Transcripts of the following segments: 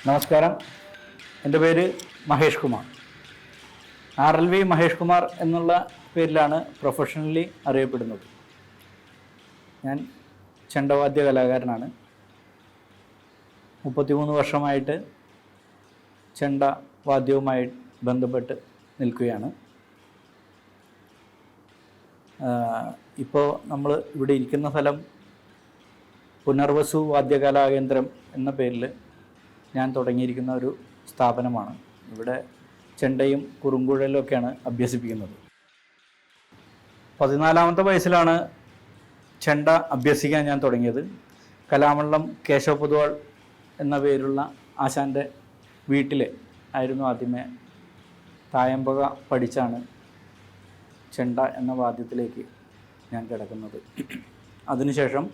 നമസ്കാരം, എൻ്റെ പേര് മഹേഷ് കുമാർ. RLV മഹേഷ് കുമാർ എന്നുള്ള പേരിലാണ് പ്രൊഫഷണലി അറിയപ്പെടുന്നത്. ഞാൻ ചെണ്ടവാദ്യ കലാകാരനാണ്. 33 വർഷമായിട്ട് ചെണ്ട വാദ്യവുമായി ബന്ധപ്പെട്ട് നിൽക്കുകയാണ്. ഇപ്പോൾ നമ്മൾ ഇവിടെ ഇരിക്കുന്ന സ്ഥലം പുനർവസു വാദ്യകലാകേന്ദ്രം എന്ന പേരിൽ ഞാൻ തുടങ്ങിയിരിക്കുന്ന ഒരു സ്ഥാപനമാണ്. ഇവിടെ ചെണ്ടയും കുറുങ്കുഴലും ഒക്കെയാണ് അഭ്യസിപ്പിക്കുന്നത്. 14ാമത്തെ വയസ്സിലാണ് ചെണ്ട അഭ്യസിക്കാൻ ഞാൻ തുടങ്ങിയത്. കലാമണ്ഡലം കേശവ പൊതുവാൾ എന്ന പേരുള്ള ആശാൻ്റെ വീട്ടിൽ ആയിരുന്നു ആദ്യമേ. തായമ്പക പഠിച്ചാണ് ചെണ്ട എന്ന വാദ്യത്തിലേക്ക് ഞാൻ കിടക്കുന്നത്. അതിനുശേഷം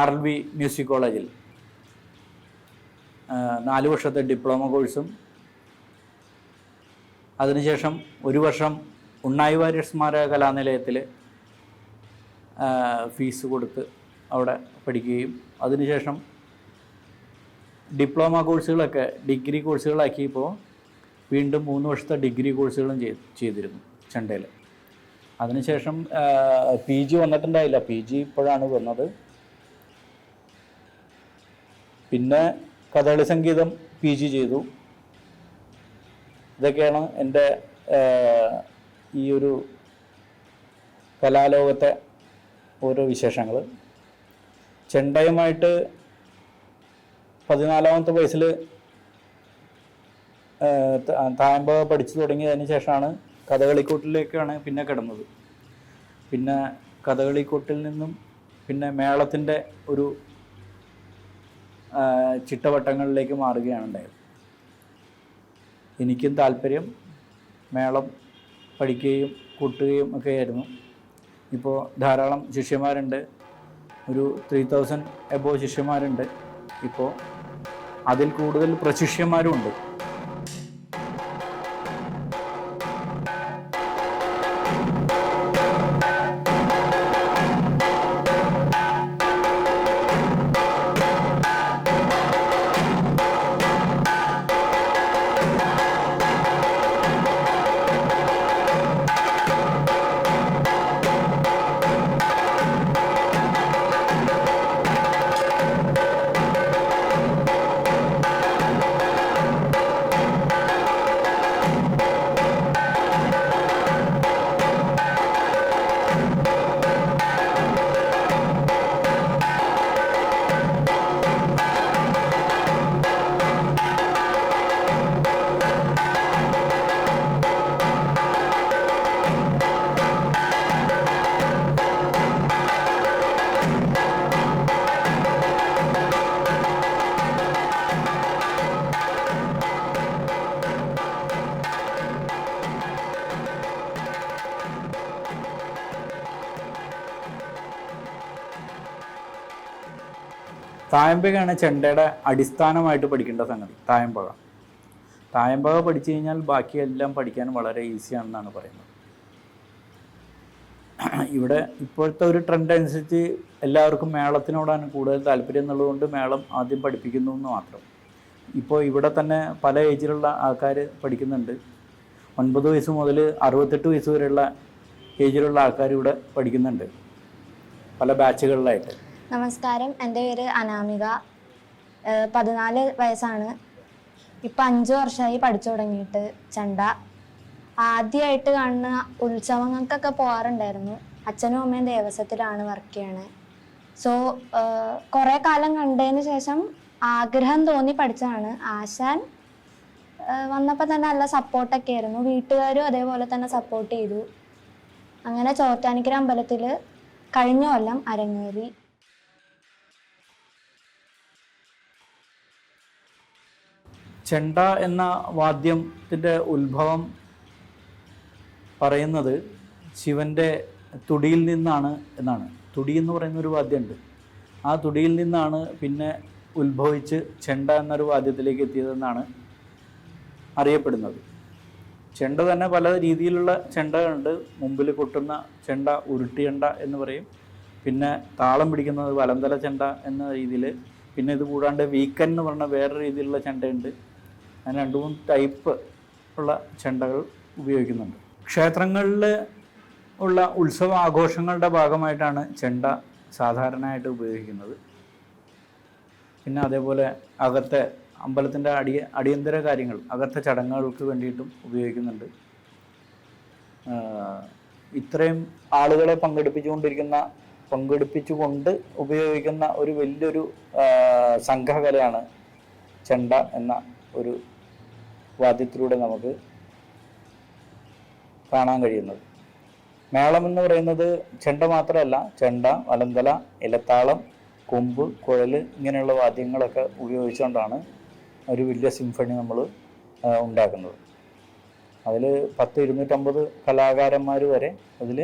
RLV മ്യൂസിക് കോളേജിൽ 4 വർഷത്തെ ഡിപ്ലോമ കോഴ്സും അതിനുശേഷം 1 വർഷം ഉണ്ണായി വാര്യർ സ്മാരക കലാനിലയത്തിൽ ഫീസ് കൊടുത്ത് അവിടെ പഠിക്കുകയും അതിനുശേഷം ഡിപ്ലോമ കോഴ്സുകളൊക്കെ ഡിഗ്രി കോഴ്സുകളാക്കിയപ്പോൾ വീണ്ടും 3 വർഷത്തെ ഡിഗ്രി കോഴ്സുകളും ചെയ്തിരുന്നു ചെണ്ടയിൽ. അതിനുശേഷം PG വന്നിട്ടുണ്ടായില്ല. PG ഇപ്പോഴാണ് വന്നത്. പിന്നെ കഥകളി സംഗീതം PG ചെയ്തു. ഇതൊക്കെയാണ് എൻ്റെ ഈ ഒരു കലാലോകത്തെ ഓരോ വിശേഷങ്ങൾ. ചെണ്ടയുമായിട്ട് 14ാമത്തെ വയസ്സിൽ തായമ്പക പഠിച്ചു തുടങ്ങിയതിന് ശേഷമാണ് കഥകളിക്കൂട്ടിലേക്കാണ് പിന്നെ കിടന്നത്. പിന്നെ കഥകളിക്കൂട്ടിൽ നിന്നും പിന്നെ മേളത്തിൻ്റെ ഒരു ചിട്ടവട്ടങ്ങളിലേക്ക് മാറുകയാണ് ഉണ്ടായത്. എനിക്കും താല്പര്യം മേളം പഠിക്കുകയും കൂട്ടുകയും ഒക്കെ ആയിരുന്നു. ഇപ്പോൾ ധാരാളം ശിഷ്യന്മാരുണ്ട്. ഒരു 3000 എബോ ശിഷ്യന്മാരുണ്ട്. ഇപ്പോൾ അതിൽ കൂടുതൽ പ്രശിഷ്യന്മാരും ഉണ്ട്. തായമ്പകയാണ് ചെണ്ടയുടെ അടിസ്ഥാനമായിട്ട് പഠിക്കേണ്ട സംഗതി. തായമ്പക പഠിച്ചു കഴിഞ്ഞാൽ ബാക്കിയെല്ലാം പഠിക്കാൻ വളരെ ഈസിയാണെന്നാണ് പറയുന്നത്. ഇവിടെ ഇപ്പോഴത്തെ ഒരു ട്രെൻഡ് അനുസരിച്ച് എല്ലാവർക്കും മേളത്തിനോടാണ് കൂടുതൽ താല്പര്യം എന്നുള്ളതുകൊണ്ട് മേളം ആദ്യം പഠിപ്പിക്കുന്നു എന്ന് മാത്രം. ഇപ്പോൾ ഇവിടെ തന്നെ പല ഏജിലുള്ള ആൾക്കാർ പഠിക്കുന്നുണ്ട്. 9 വയസ്സ് മുതൽ 68 വയസ്സ് വരെയുള്ള ഏജിലുള്ള ആൾക്കാർ ഇവിടെ പഠിക്കുന്നുണ്ട് പല ബാച്ചുകളിലായിട്ട്. നമസ്കാരം, എൻ്റെ പേര് അനാമിക. 14 വയസ്സാണ്. ഇപ്പം 5 വർഷമായി പഠിച്ചു തുടങ്ങിയിട്ട് ചെണ്ട. ആദ്യമായിട്ട് കാണുന്ന ഉത്സവങ്ങൾക്കൊക്കെ പോകാറുണ്ടായിരുന്നു. അച്ഛനും അമ്മയും ദേവസ്വത്തിലാണ് വർക്ക് ചെയ്യണത്. സോ കുറേ കാലം കണ്ടതിന് ശേഷം ആഗ്രഹം തോന്നി പഠിച്ചതാണ്. ആശാൻ വന്നപ്പോൾ തന്നെ നല്ല സപ്പോർട്ടൊക്കെ ആയിരുന്നു. വീട്ടുകാരും അതേപോലെ തന്നെ സപ്പോർട്ട് ചെയ്തു. അങ്ങനെ ചോറ്റാനിക്കര അമ്പലത്തിൽ കഴിഞ്ഞ കൊല്ലം അരങ്ങേറി. ചെണ്ട എന്ന വാദ്യത്തിൻ്റെ ഉത്ഭവം പറയുന്നത് ശിവൻ്റെ തുടിയിൽ നിന്നാണ് എന്നാണ്. തുടി എന്ന് പറയുന്നൊരു വാദ്യമുണ്ട്. ആ തുടിയിൽ നിന്നാണ് പിന്നെ ഉത്ഭവിച്ച് ചെണ്ട എന്നൊരു വാദ്യത്തിലേക്ക് എത്തിയതെന്നാണ് അറിയപ്പെടുന്നത്. ചെണ്ട തന്നെ പല രീതിയിലുള്ള ചെണ്ടകളുണ്ട്. മുമ്പിൽ കൊട്ടുന്ന ചെണ്ട ഉരുട്ടിയണ്ട എന്ന് പറയും. പിന്നെ താളം പിടിക്കുന്നത് വലന്തല ചെണ്ട എന്ന രീതിയിൽ. പിന്നെ ഇത് കൂടാണ്ട് വീക്കൻ എന്ന് പറഞ്ഞ വേറെ രീതിയിലുള്ള ചെണ്ടയുണ്ട്. അങ്ങനെ 2-3 ടൈപ്പ് ഉള്ള ചെണ്ടകൾ ഉപയോഗിക്കുന്നുണ്ട്. ക്ഷേത്രങ്ങളിൽ ഉള്ള ഉത്സവ ആഘോഷങ്ങളുടെ ഭാഗമായിട്ടാണ് ചെണ്ട സാധാരണയായിട്ട് ഉപയോഗിക്കുന്നത്. പിന്നെ അതേപോലെ അകത്തെ അമ്പലത്തിൻ്റെ അടിയന്തര കാര്യങ്ങൾ, അകത്തെ ചടങ്ങുകൾക്ക് വേണ്ടിയിട്ടും ഉപയോഗിക്കുന്നുണ്ട്. ഇത്രയും ആളുകളെ പങ്കെടുപ്പിച്ചുകൊണ്ട് ഉപയോഗിക്കുന്ന ഒരു വലിയൊരു സംഘകലയാണ് ചെണ്ട എന്ന ഒരു വാദ്യത്തിലൂടെ നമുക്ക് കാണാൻ കഴിയുന്നത്. മേളം എന്ന് പറയുന്നത് ചെണ്ട മാത്രമല്ല, ചെണ്ട, വലന്തല, ഇലത്താളം, കൊമ്പ്, കുഴൽ ഇങ്ങനെയുള്ള വാദ്യങ്ങളൊക്കെ ഉപയോഗിച്ചുകൊണ്ടാണ് ഒരു വലിയ സിംഫണി നമ്മൾ ഉണ്ടാക്കുന്നത്. അതിൽ 250 കലാകാരന്മാർ വരെ അതിൽ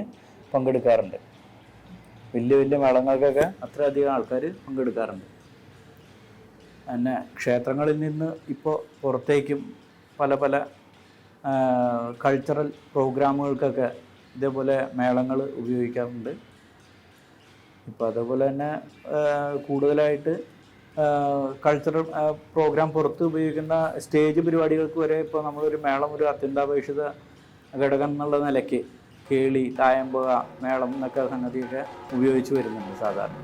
പങ്കെടുക്കാറുണ്ട്. വലിയ വലിയ മേളങ്ങൾക്കൊക്കെ അത്രയധികം ആൾക്കാർ പങ്കെടുക്കാറുണ്ട്. പിന്നെ ക്ഷേത്രങ്ങളിൽ നിന്ന് ഇപ്പോൾ പുറത്തേക്കും പല പല കൾച്ചറൽ പ്രോഗ്രാമുകൾക്കൊക്കെ ഇതേപോലെ മേളങ്ങൾ ഉപയോഗിക്കാറുണ്ട്. ഇപ്പോൾ അതേപോലെ തന്നെ കൂടുതലായിട്ട് കൾച്ചറൽ പ്രോഗ്രാം പുറത്ത് ഉപയോഗിക്കുന്ന സ്റ്റേജ് പരിപാടികൾക്ക് വരെ ഇപ്പോൾ നമ്മളൊരു മേളം ഒരു അത്യന്താപേക്ഷിത ഘടകം എന്നുള്ള നിലയ്ക്ക് കേളി, തായമ്പുക, മേളം എന്നൊക്കെ സംഗതിയൊക്കെ ഉപയോഗിച്ച് വരുന്നുണ്ട് സാധാരണ.